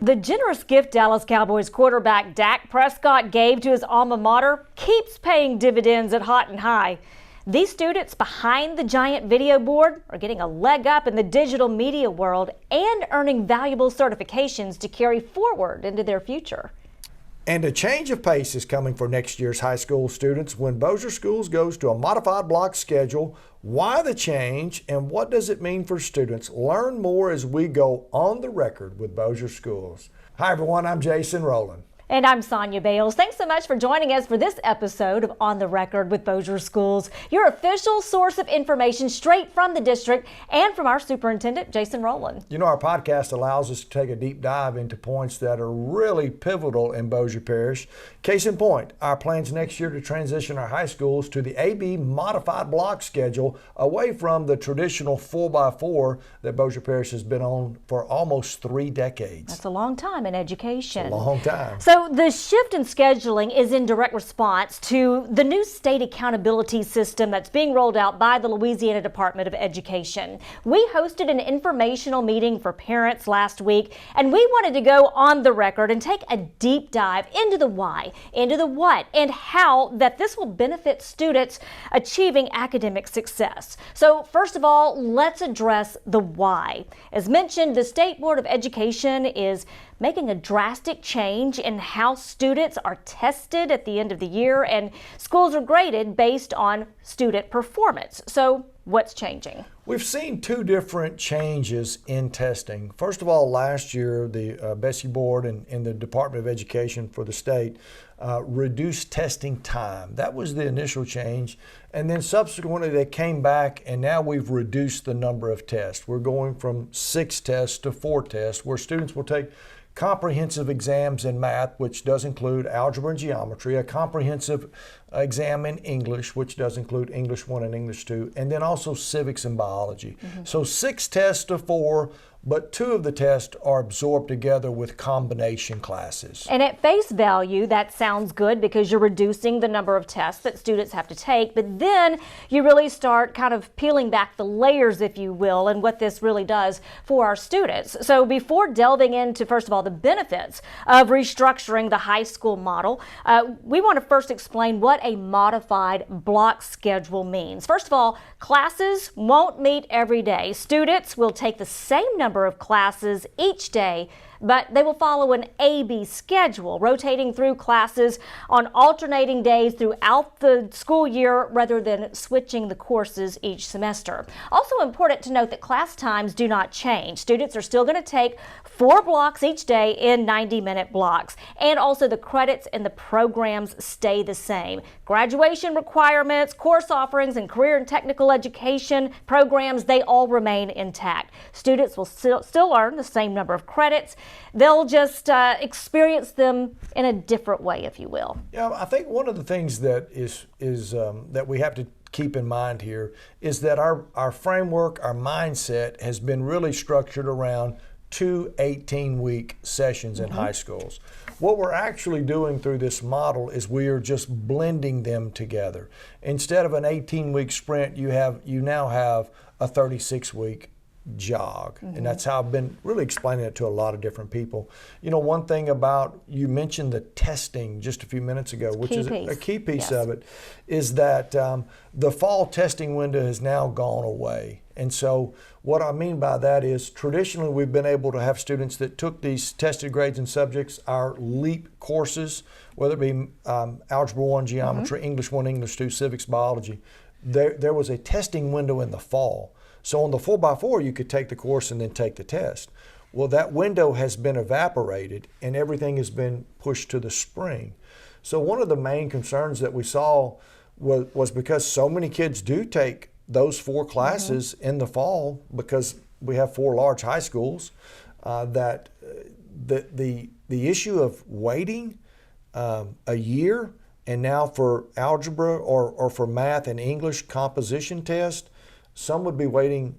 The generous gift Dallas Cowboys quarterback Dak Prescott gave to his alma mater keeps paying dividends at Hot and High. These students behind the giant video board are getting a leg up in the digital media world and earning valuable certifications to carry forward into their future. And a change of pace is coming for next year's high school students when Bossier Schools goes to a modified block schedule. Why the change and what does it mean for students? Learn more as we go on the record with Bossier Schools. Hi everyone, I'm Jason Rowland. And I'm Sonia Bales. Thanks so much for joining us for this episode of On the Record with Bossier Schools, your official source of information straight from the district and from our superintendent, Jason Rowland. You know, our podcast allows us to take a deep dive into points that are really pivotal in Bossier Parish. Case in point, our plans next year to transition our high schools to the AB modified block schedule away from the traditional 4x4 that Bossier Parish has been on for almost 3 decades. That's a long time in education. It's a long time. So the shift in scheduling is in direct response to the new state accountability system that's being rolled out by the Louisiana Department of Education. We hosted an informational meeting for parents last week, and we wanted to go on the record and take a deep dive into the why, into the what, and how that this will benefit students achieving academic success. So first of all, let's address the why. As mentioned, the State Board of Education is making a drastic change in how students are tested at the end of the year, and schools are graded based on student performance. So what's changing? We've seen 2 different changes in testing. First of all, last year, the Bossier Board and the Department of Education for the state reduced testing time. That was the initial change. And then subsequently, they came back, and now we've reduced the number of tests. We're going from 6 tests to 4 tests, where students will take comprehensive exams in math, which does include algebra and geometry, a comprehensive exam in English, which does include English 1 and English 2, and then also civics and biology. So 6 tests to 4, but 2 of the tests are absorbed together with combination classes. And at face value, that sounds good because you're reducing the number of tests that students have to take, but then you really start kind of peeling back the layers, if you will, and what this really does for our students. So before delving into, first of all, the benefits of restructuring the high school model, we want to first explain what a modified block schedule means. First of all, classes won't meet every day. Students will take the same number of classes each day, but they will follow an AB schedule, rotating through classes on alternating days throughout the school year rather than switching the courses each semester. Also important to note that class times do not change. Students are still going to take 4 blocks each day in 90-minute blocks, and also the credits and the programs stay the same. Graduation requirements, course offerings, and career and technical education programs, they all remain intact. Students will still earn the same number of credits. They'll just experience them in a different way, if you will. Yeah, I think one of the things that is that we have to keep in mind here is that our framework, our mindset has been really structured around 2 18-week sessions in high schools. What we're actually doing through this model is we are just blending them together. Instead of an 18-week sprint, you now have a 36-week jog. And that's how I've been really explaining it to a lot of different people. You know, one thing about, you mentioned the testing just a few minutes ago, which is a key piece of it, is that the fall testing window has now gone away. And so what I mean by that is traditionally we've been able to have students that took these tested grades and subjects, our LEAP courses, whether it be Algebra 1, Geometry, English 1, English 2, Civics, Biology. There was a testing window in the fall. So on the 4x4, you could take the course and then take the test. Well, that window has been evaporated and everything has been pushed to the spring. So one of the main concerns that we saw was because so many kids do take those 4 classes in the fall, because we have 4 large high schools, that the issue of waiting a year, and now for algebra or for math and English composition test, some would be waiting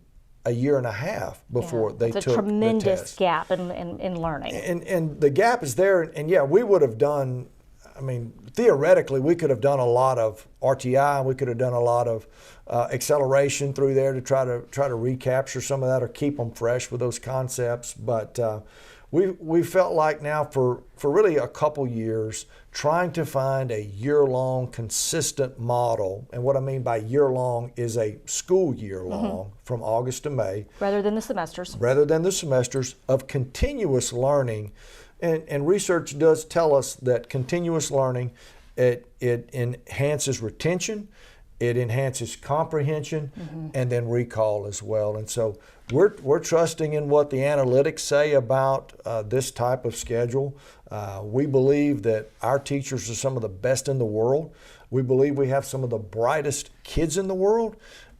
a year and a half before they took the test. It's a tremendous gap in learning. And the gap is there, and yeah, we would have done, I mean, theoretically, we could have done a lot of RTI, we could have done a lot of acceleration through there to try to recapture some of that or keep them fresh with those concepts. But we felt like now for really a couple years trying to find a year-long consistent model, and what I mean by year-long is a school year long from August to May. Rather than the semesters. Rather than the semesters of continuous learning. And research does tell us that continuous learning, it enhances retention, it enhances comprehension, and then recall as well. And so we're trusting in what the analytics say about this type of schedule. We believe that our teachers are some of the best in the world. We believe we have some of the brightest kids in the world.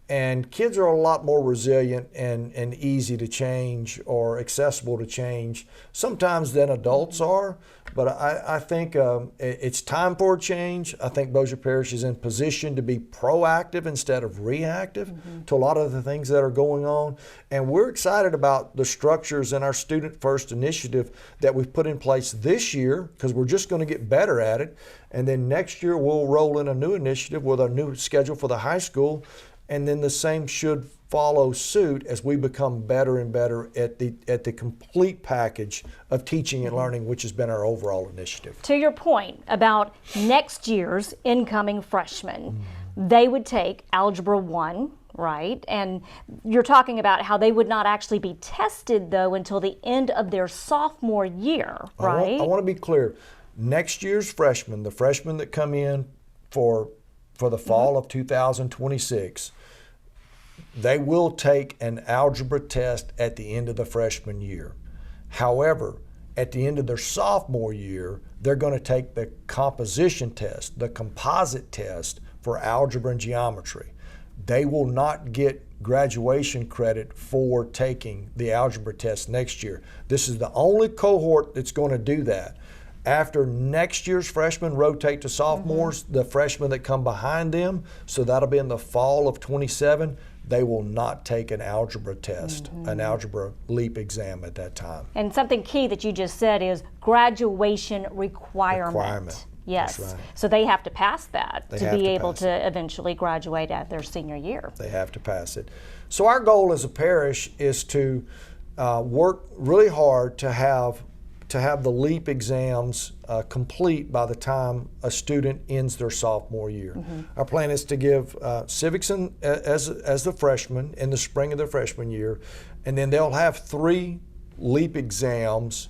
And kids are a lot more resilient and easy to change or accessible to change sometimes than adults are. But I think it's time for a change. I think Bossier Parish is in position to be proactive instead of reactive to a lot of the things that are going on. And we're excited about the structures in our Student First initiative that we've put in place this year, because we're just going to get better at it. And then next year we'll roll in a new initiative with a new schedule for the high school. And then the same should follow suit as we become better and better at the complete package of teaching and learning, which has been our overall initiative. To your point about next year's incoming freshmen, they would take Algebra 1, right? And you're talking about how they would not actually be tested, though, until the end of their sophomore year, right? I want to be clear. Next year's freshmen, the freshmen that come in for the fall of 2026, they will take an algebra test at the end of the freshman year. However, at the end of their sophomore year, they're going to take the composition test, the composite test for algebra and geometry. They will not get graduation credit for taking the algebra test next year. This is the only cohort that's going to do that. After next year's freshmen rotate to sophomores, the freshmen that come behind them, so that'll be in the fall of 27, they will not take an algebra test, an algebra LEAP exam at that time. And something key that you just said is graduation requirement. Yes. That's right. So they have to pass that They to have be to able pass to eventually graduate at their senior year. They have to pass it. So our goal as a parish is to work really hard to have the LEAP exams complete by the time a student ends their sophomore year. Our plan is to give civics as the freshman in the spring of their freshman year, and then they'll have 3 LEAP exams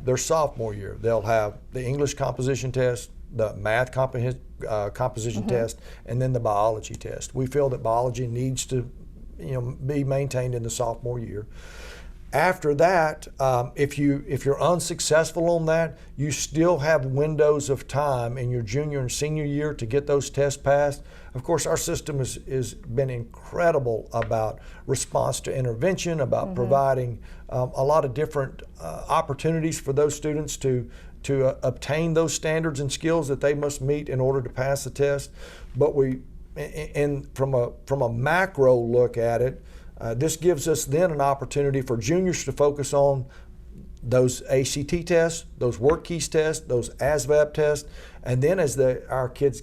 their sophomore year. They'll have the English composition test, the math composition test, and then the biology test. We feel that biology needs to be maintained in the sophomore year. After that, if you're unsuccessful on that, you still have windows of time in your junior and senior year to get those tests passed. Of course, our system has been incredible about response to intervention, about providing a lot of different opportunities for those students to obtain those standards and skills that they must meet in order to pass the test. But from a macro look at it, this gives us then an opportunity for juniors to focus on those ACT tests, those work keys tests, those ASVAB tests, and then as our kids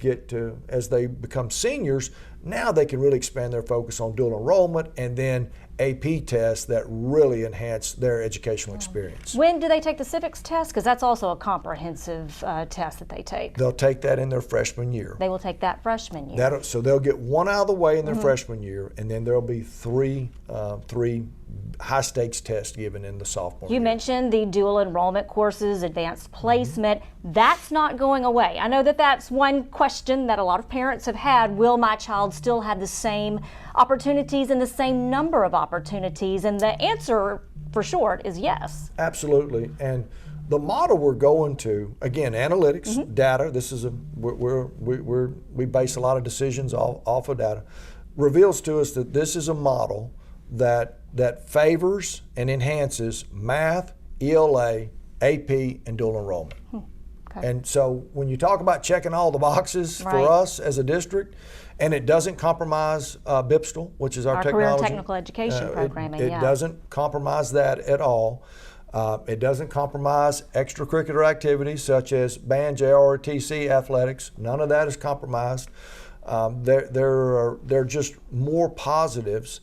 as they become seniors, now they can really expand their focus on dual enrollment and then AP tests that really enhance their educational experience. When do they take the civics test? Because that's also a comprehensive test that they take. They'll take that in their freshman year. They will take that freshman year. So they'll get 1 out of the way in their freshman year, and then there'll be three high-stakes tests given in the sophomore year. You mentioned the dual enrollment courses, advanced placement. That's not going away. I know that that's one question that a lot of parents have had. Will my child still have the same opportunities and the same number of opportunities? And the answer, for short, is yes. Absolutely. And the model we're going to, again, analytics, data. This is we base a lot of decisions off of data. Reveals to us that this is a model that favors and enhances math, ELA, AP, and dual enrollment. Okay. And so when you talk about checking all the boxes for us as a district, and it doesn't compromise BIPSTL, which is our Career technology. and Technical Education programming. It doesn't compromise that at all. It doesn't compromise extracurricular activities such as band, JROTC, athletics. None of that is compromised. There are just more positives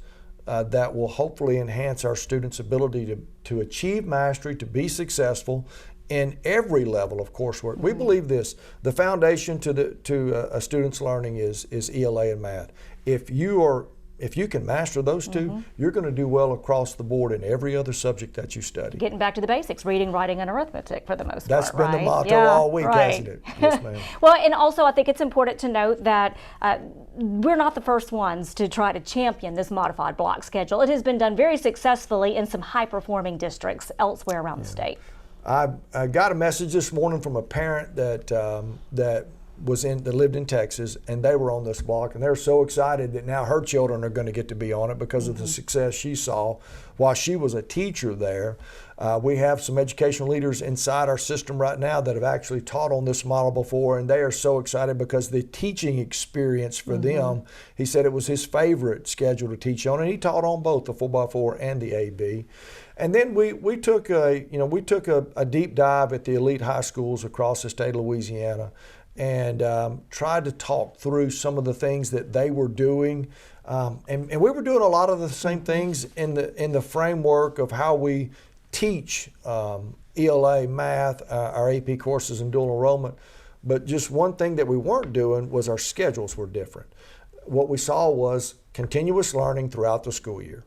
that will hopefully enhance our students' ability to achieve mastery, to be successful in every level of coursework. We believe this: the foundation to a student's learning is ELA and math. If you can master those two, you're going to do well across the board in every other subject that you study. Getting back to the basics, reading, writing, and arithmetic for the most That's part, been the motto Yeah, all week, right. hasn't it? Yes, ma'am. Well, and also I think it's important to note that we're not the first ones to try to champion this modified block schedule. It has been done very successfully in some high-performing districts elsewhere around the state. I got a message this morning from a parent that lived in Texas, and they were on this block, and they're so excited that now her children are going to get to be on it because of the success she saw while she was a teacher there. We have some educational leaders inside our system right now that have actually taught on this model before, and they are so excited because the teaching experience for them, he said it was his favorite schedule to teach on, and he taught on both the 4x4 and the AB. And then we took a deep dive at the elite high schools across the state of Louisiana, and tried to talk through some of the things that they were doing, and we were doing a lot of the same things in the framework of how we teach ELA, math, our AP courses and dual enrollment. But just one thing that we weren't doing was our schedules were different. What we saw was continuous learning throughout the school year.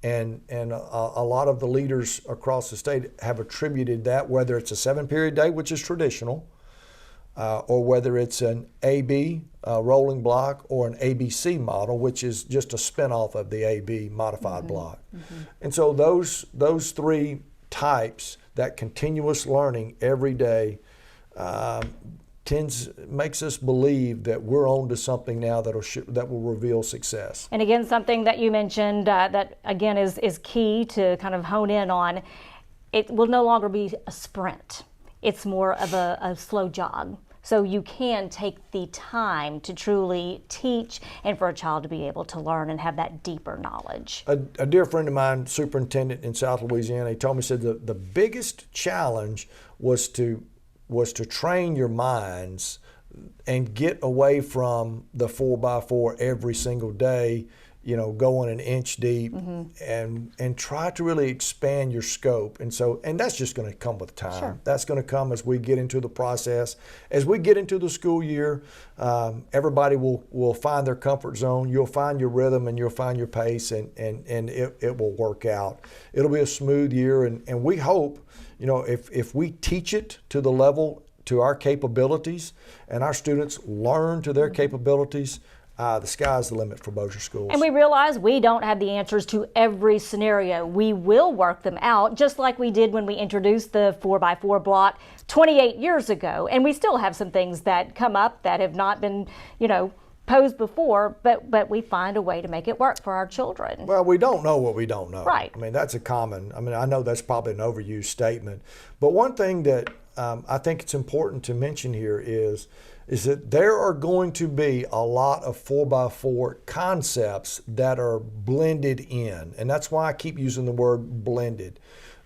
And a lot of the leaders across the state have attributed that, whether it's a 7-period day, which is traditional, or whether it's an AB rolling block or an ABC model, which is just a spinoff of the AB modified block. And so those three types, that continuous learning every day, makes us believe that we're on to something now that will reveal success. And again, something that you mentioned that again is key to kind of hone in on, it will no longer be a sprint. It's more of a slow jog. So you can take the time to truly teach and for a child to be able to learn and have that deeper knowledge. A dear friend of mine, superintendent in South Louisiana, he told me, said the biggest challenge was to train your minds and get away from the 4x4 every single day, going an inch deep, and try to really expand your scope. And that's just going to come with time. Sure. That's going to come as we get into the process. As we get into the school year, everybody will find their comfort zone. You'll find your rhythm and you'll find your pace, and it will work out. It'll be a smooth year, and we hope, if we teach it to the level, to our capabilities, and our students learn to their capabilities, the sky's the limit for Bossier Schools. And we realize we don't have the answers to every scenario. We will work them out, just like we did when we introduced the 4x4 block 28 years ago. And we still have some things that come up that have not been, posed before, but we find a way to make it work for our children. Well, we don't know what we don't know. Right. That's I know that's probably an overused statement. But one thing that I think it's important to mention here is that there are going to be a lot of 4x4 concepts that are blended in. And that's why I keep using the word blended.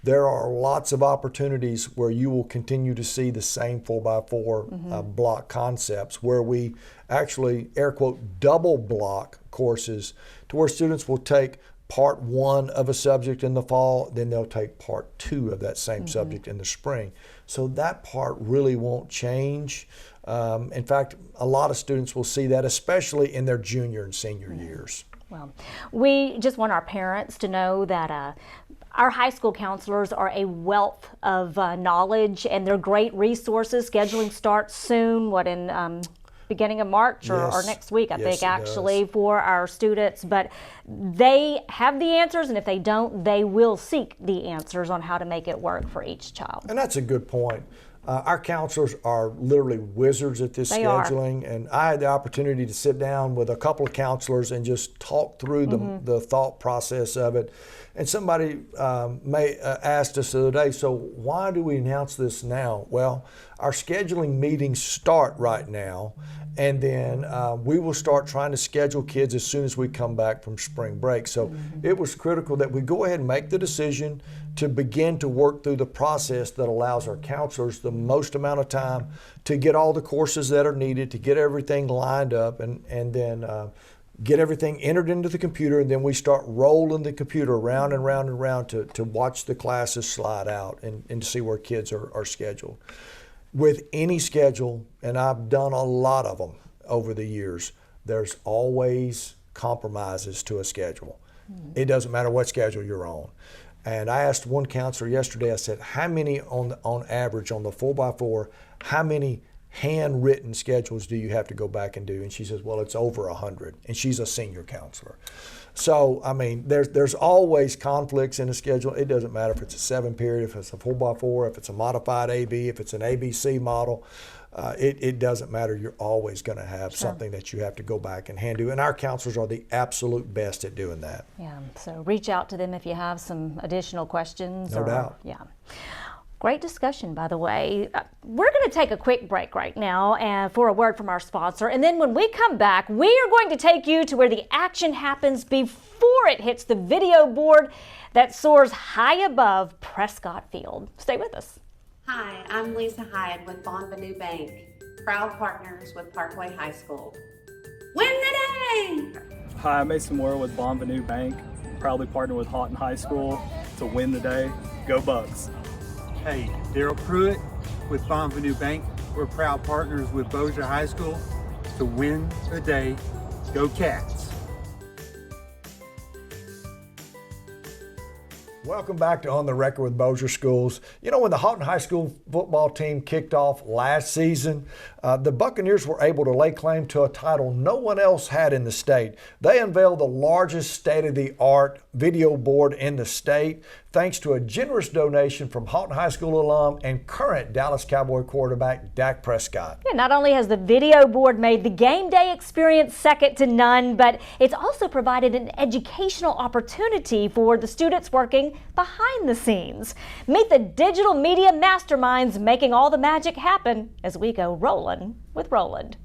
There are lots of opportunities where you will continue to see the same 4x4 block concepts, where we actually, air quote, double block courses, to where students will take part 1 of a subject in the fall, then they'll take part 2 of that same subject in the spring. So that part really won't change. In fact, a lot of students will see that, especially in their junior and senior years. Well, we just want our parents to know that our high school counselors are a wealth of knowledge, and they're great resources. Scheduling starts soon, in beginning of March or next week, I think, actually, for our students. But they have the answers, and if they don't, they will seek the answers on how to make it work for each child. And that's a good point. Our counselors are literally wizards at this scheduling, and I had the opportunity to sit down with a couple of counselors and just talk through the thought process of it. And somebody asked us the other day, so why do we announce this now? Well, our scheduling meetings start right now, and then we will start trying to schedule kids as soon as we come back from spring break. So it was critical that we go ahead and make the decision to begin to work through the process that allows our counselors the most amount of time to get all the courses that are needed, to get everything lined up, and then get everything entered into the computer, and then we start rolling the computer around and round and round to watch the classes slide out and to see where kids are scheduled. With any schedule, and I've done a lot of them over the years, there's always compromises to a schedule. It doesn't matter what schedule you're on. And I asked one counselor yesterday, I said, how many on average on the 4x4, how many handwritten schedules do you have to go back and do? And she says, well, it's over 100. And she's a senior counselor. So, I mean, there's always conflicts in a schedule. It doesn't matter if it's a 7 period, if it's a 4x4, if it's a modified AB, if it's an ABC model. It doesn't matter. You're always going to have something that you have to go back and hand do. And our counselors are the absolute best at doing that. Yeah, so reach out to them if you have some additional questions. No doubt. Yeah. Great discussion, by the way. We're going to take a quick break right now for a word from our sponsor. And then when we come back, we are going to take you to where the action happens before it hits the video board that soars high above Prescott Field. Stay with us. Hi, I'm Lisa Hyde with Bonvenue Bank, proud partners with Parkway High School. Win the day! Hi, I'm Mason Moore with Bonvenue Bank, proudly partnered with Houghton High School to win the day. Go Bucks! Hey, Daryl Pruitt with Bonvenue Bank. We're proud partners with Bossier High School to win the day. Go Cats! Welcome back to On the Record with Bossier Schools. You know, when the Houghton High School football team kicked off last season, the Buccaneers were able to lay claim to a title no one else had in the state. They unveiled the largest state-of-the-art video board in the state, thanks to a generous donation from Houghton High School alum and current Dallas Cowboy quarterback Dak Prescott. Yeah, not only has the video board made the game day experience second to none, but it's also provided an educational opportunity for the students working behind the scenes. Meet the digital media masterminds making all the magic happen as we go Rollin with Rowland.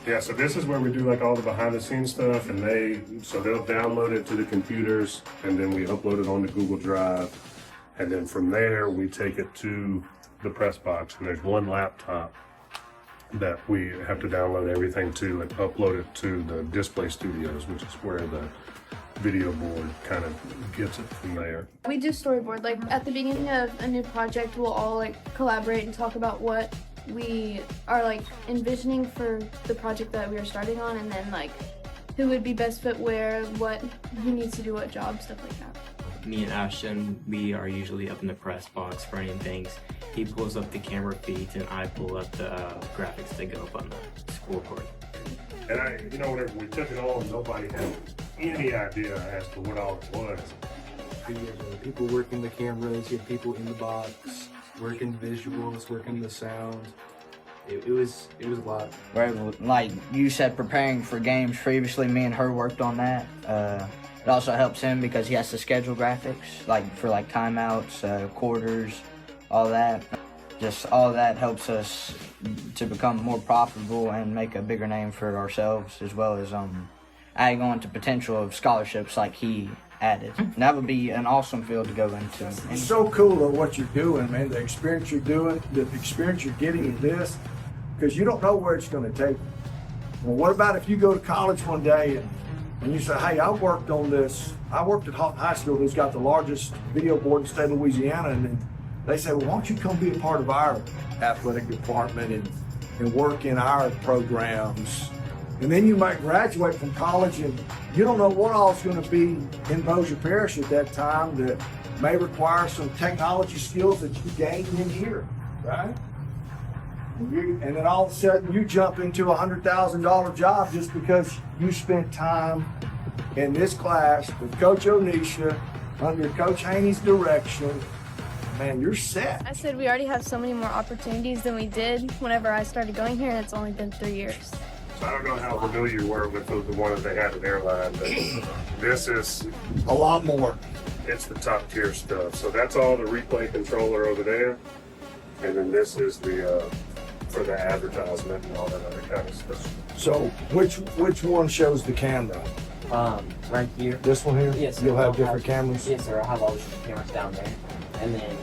Yeah, so this is where we do like all the behind the scenes stuff, and they'll download it to the computers, and then we upload it onto Google Drive, and then from there we take it to the press box, and there's one laptop that we have to download everything to and upload it to the display studios, which is where the video board kind of gets it from there. We do storyboard. Like at the beginning of a new project, we'll all like collaborate and talk about what we are like envisioning for the project that we are starting on, and then like who would be best fit where, who needs to do what job, stuff like that. Me and Ashton, we are usually up in the press box running things. He pulls up the camera feeds and I pull up the graphics that go up on the scoreboard. And whenever we took it on, nobody had any idea as to what all it was. You have people working the cameras, you have people in the box, working visuals, working the sound. It was a lot. Right, like you said, preparing for games previously, me and her worked on that. It also helps him because he has to schedule graphics, like for like timeouts, quarters, all that. Just all that helps us to become more profitable and make a bigger name for ourselves, as well as adding on to potential of scholarships like he added. And that would be an awesome field to go into. It's so cool at what you're doing, man, the experience you're doing, the experience you're getting in this, because you don't know where it's going to take you. Well, what about if you go to college one day and you say, hey, I worked on this. I worked at Houghton High School, who's got the largest video board in the state of Louisiana, and then they say, well, why don't you come be a part of our athletic department and work in our programs? And then you might graduate from college and you don't know what all is going to be in Bossier Parish at that time that may require some technology skills that you gained in here, right? And then all of a sudden you jump into a $100,000 job just because you spent time in this class with Coach Onisha under Coach Haney's direction. Man, you're set. I said we already have so many more opportunities than we did whenever I started going here, and it's only been 3 years. So I don't know how familiar you were with the one that they had at Airline, but this is a lot more. It's the top tier stuff. So that's all the replay controller over there, and then this is the for the advertisement and all that other kind of stuff. So which one shows the camera? Right here. This one here? Yes, sir. You'll have different cameras? Yes, sir. I have all the cameras down there. And then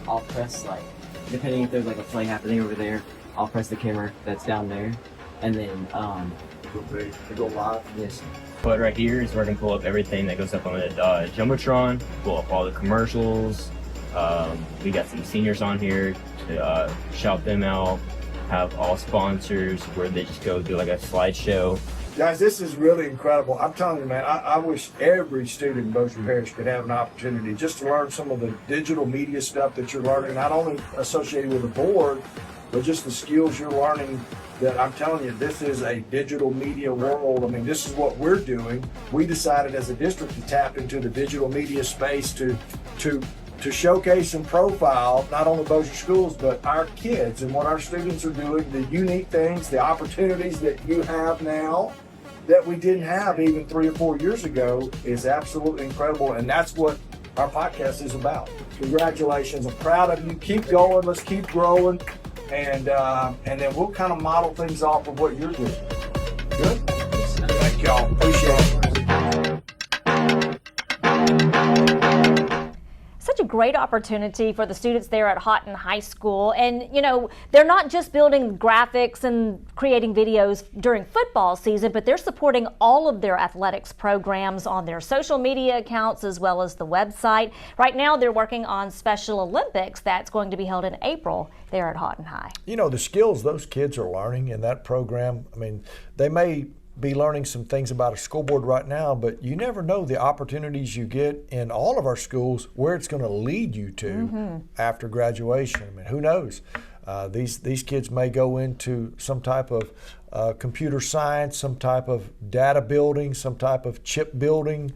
I'll press, like, depending if there's like a play happening over there, I'll press the camera that's down there. And then They go live? yes. But right here is where I can pull up everything that goes up on the Jumbotron, pull up all the commercials. We got some seniors on here to shout them out, have all sponsors where they just go do like a slideshow. Guys, this is really incredible. I'm telling you, man, I wish every student in Bossier Parish could have an opportunity just to learn some of the digital media stuff that you're learning, not only associated with the board, but just the skills you're learning that I'm telling you, this is a digital media world. I mean, this is what we're doing. We decided as a district to tap into the digital media space to showcase and profile not only Bossier Schools, but our kids and what our students are doing, the unique things, the opportunities that you have now that we didn't have even 3 or 4 years ago is absolutely incredible. And that's what our podcast is about. Congratulations. I'm proud of you. Keep going. Let's keep growing. And then we'll kind of model things off of what you're doing. Good? Thank y'all. Appreciate it. Such a great opportunity for the students there at Houghton High School. And, you know, they're not just building graphics and creating videos during football season, but they're supporting all of their athletics programs on their social media accounts as well as the website. Right now, they're working on Special Olympics that's going to be held in April there at Houghton High. You know, the skills those kids are learning in that program, I mean, they may be learning some things about a school board right now, but you never know the opportunities you get in all of our schools where it's going to lead you to after graduation. I mean, who knows? These kids may go into some type of computer science, some type of data building, some type of chip building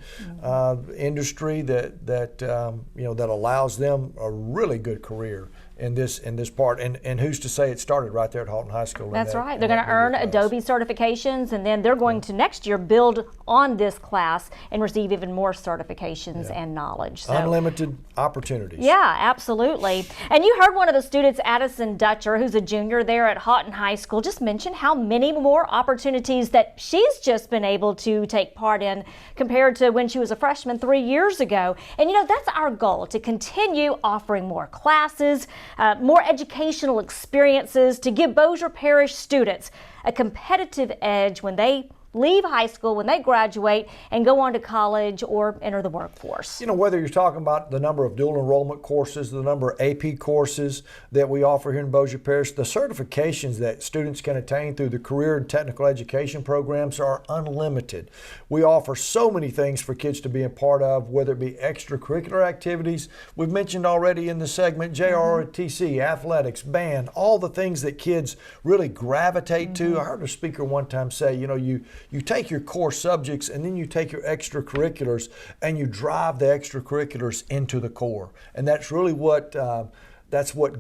industry that you know, that allows them a really good career in this part. And who's to say it started right there at Houghton High School? That's right. They're going to earn Adobe certifications, and then they're going to next year build on this class and receive even more certifications and knowledge. So, unlimited opportunities. yeah, absolutely. And you heard one of the students, Addison Dutcher, who's a junior there at Houghton High School, just mention how many more opportunities that she's just been able to take part in compared to when she was a freshman 3 years ago. And you know, that's our goal, to continue offering more classes, more educational experiences to give Bossier Parish students a competitive edge when they leave high school, when they graduate and go on to college or enter the workforce. You know, whether you're talking about the number of dual enrollment courses, the number of AP courses that we offer here in Bossier Parish, the certifications that students can attain through the career and technical education programs are unlimited. We offer so many things for kids to be a part of, whether it be extracurricular activities. We've mentioned already in the segment, JROTC, athletics, band, all the things that kids really gravitate to. I heard a speaker one time say, you know, you take your core subjects and then you take your extracurriculars and you drive the extracurriculars into the core. And that's really what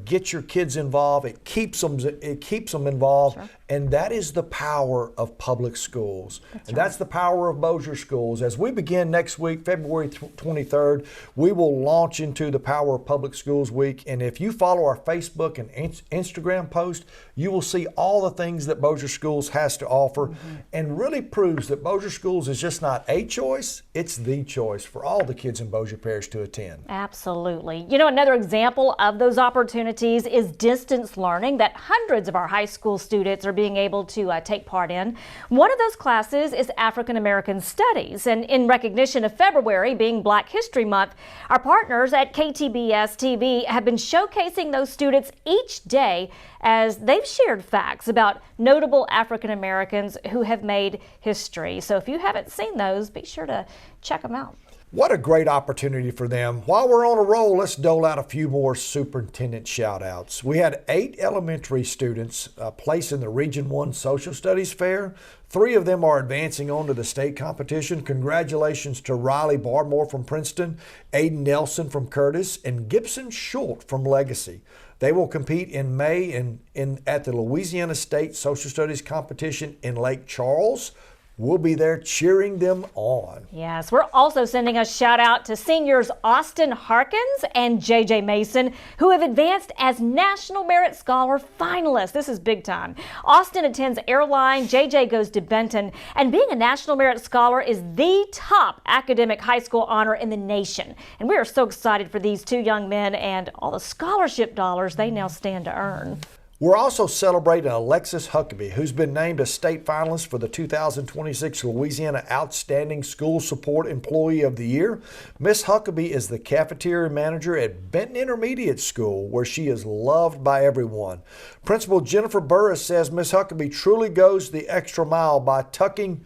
gets your kids involved. It keeps them involved. Sure. And that is the power of public schools. That's the power of Bossier Schools. As we begin next week, February 23rd, we will launch into the Power of Public Schools Week. And if you follow our Facebook and Instagram post, you will see all the things that Bossier Schools has to offer, and really proves that Bossier Schools is just not a choice, it's the choice for all the kids in Bossier Parish to attend. Absolutely. You know, another example of those opportunities is distance learning that hundreds of our high school students are being able to take part in. One of those classes is African American Studies, and in recognition of February being Black History Month, our partners at KTBS TV have been showcasing those students each day as they've shared facts about notable African Americans who have made history. So if you haven't seen those, be sure to check them out. What a great opportunity for them. While we're on a roll, let's dole out a few more Superintendent Shout-Outs. We had 8 elementary students place in the Region 1 Social Studies Fair. 3 of them are advancing on to the state competition. Congratulations to Riley Barmore from Princeton, Aiden Nelson from Curtis, and Gibson Schultz from Legacy. They will compete in May at the Louisiana State Social Studies competition in Lake Charles. We'll be there cheering them on. Yes, we're also sending a shout out to seniors Austin Harkins and JJ Mason, who have advanced as National Merit Scholar Finalists. This is big time. Austin attends Airline, JJ goes to Benton, and being a National Merit Scholar is the top academic high school honor in the nation. And we are so excited for these two young men and all the scholarship dollars they now stand to earn. We're also celebrating Alexis Huckabee, who's been named a state finalist for the 2026 Louisiana Outstanding School Support Employee of the Year. Miss Huckabee is the cafeteria manager at Benton Intermediate School, where she is loved by everyone. Principal Jennifer Burris says Miss Huckabee truly goes the extra mile by tucking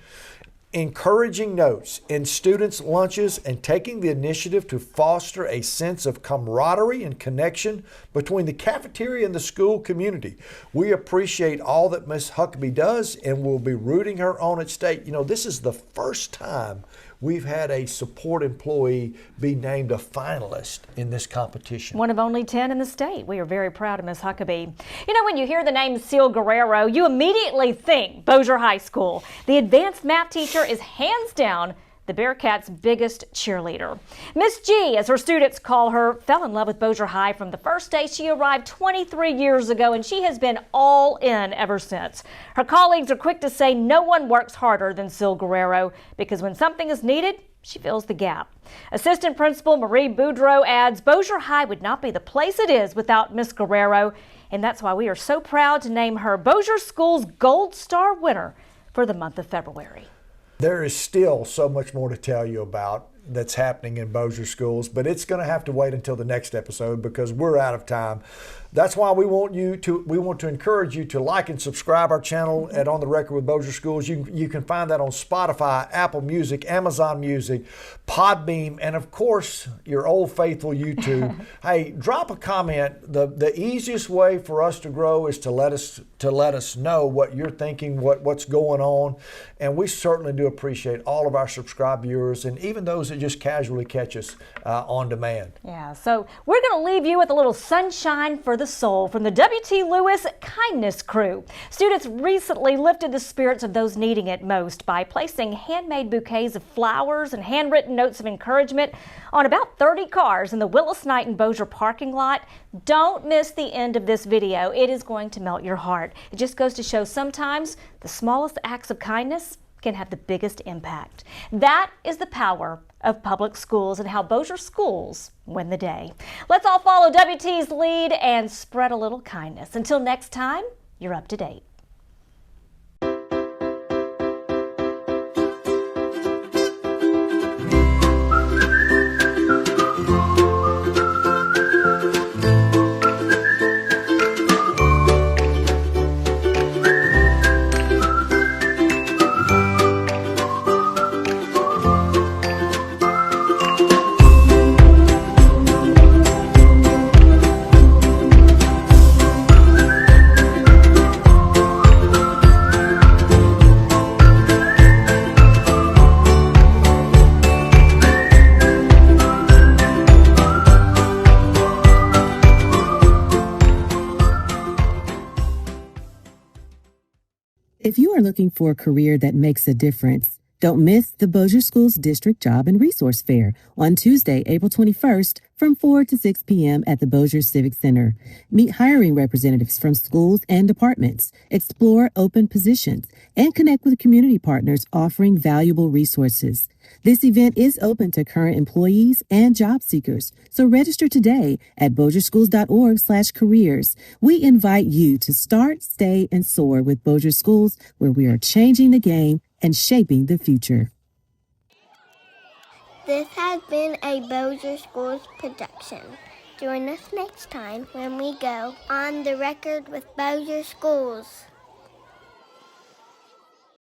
encouraging notes in students' lunches and taking the initiative to foster a sense of camaraderie and connection between the cafeteria and the school community. We appreciate all that Ms. Huckabee does and will be rooting her on at state. You know, this is the first time we've had a support employee be named a finalist in this competition. One of only 10 in the state. We are very proud of Ms. Huckabee. You know, when you hear the name Seal Guerrero, you immediately think Bossier High School. The advanced math teacher is hands down the Bearcats' biggest cheerleader. Miss G, as her students call her, fell in love with Bossier High from the first day she arrived 23 years ago, and she has been all in ever since. Her colleagues are quick to say no one works harder than Seal Guerrero, because when something is needed, she fills the gap. Assistant Principal Marie Boudreau adds, Bossier High would not be the place it is without Miss Guerrero, and that's why we are so proud to name her Bossier Schools Gold Star winner for the month of February. There is still so much more to tell you about that's happening in Bossier Schools, but it's going to have to wait until the next episode because we're out of time. That's why we want to encourage you to like and subscribe our channel at On the Record with Bossier Schools. You can find that on Spotify, Apple Music, Amazon Music, Podbeam, and of course your old faithful YouTube. Hey, drop a comment. The easiest way for us to grow is to let us know what you're thinking, what's going on, and we certainly do appreciate all of our subscribed viewers and even those that just casually catch us on demand. Yeah, so we're going to leave you with a little sunshine for the soul from the W.T. Lewis Kindness Crew. Students recently lifted the spirits of those needing it most by placing handmade bouquets of flowers and handwritten notes of encouragement on about 30 cars in the Willis Knight and Bossier parking lot. Don't miss the end of this video. It is going to melt your heart. It just goes to show sometimes the smallest acts of kindness can have the biggest impact. That is the power of public schools and how Bossier schools win the day. Let's all follow WT's lead and spread a little kindness. Until next time, you're up to date. If you are looking for a career that makes a difference, don't miss the Bossier Schools District Job and Resource Fair on Tuesday, April 21st from 4 to 6 p.m. at the Bossier Civic Center. Meet hiring representatives from schools and departments, explore open positions, and connect with community partners offering valuable resources. This event is open to current employees and job seekers, so register today at bossierschools.org/careers. We invite you to start, stay, and soar with Bossier Schools, where we are changing the game and shaping the future. This has been a Bossier Schools production. Join us next time when we go On the Record with Bossier Schools.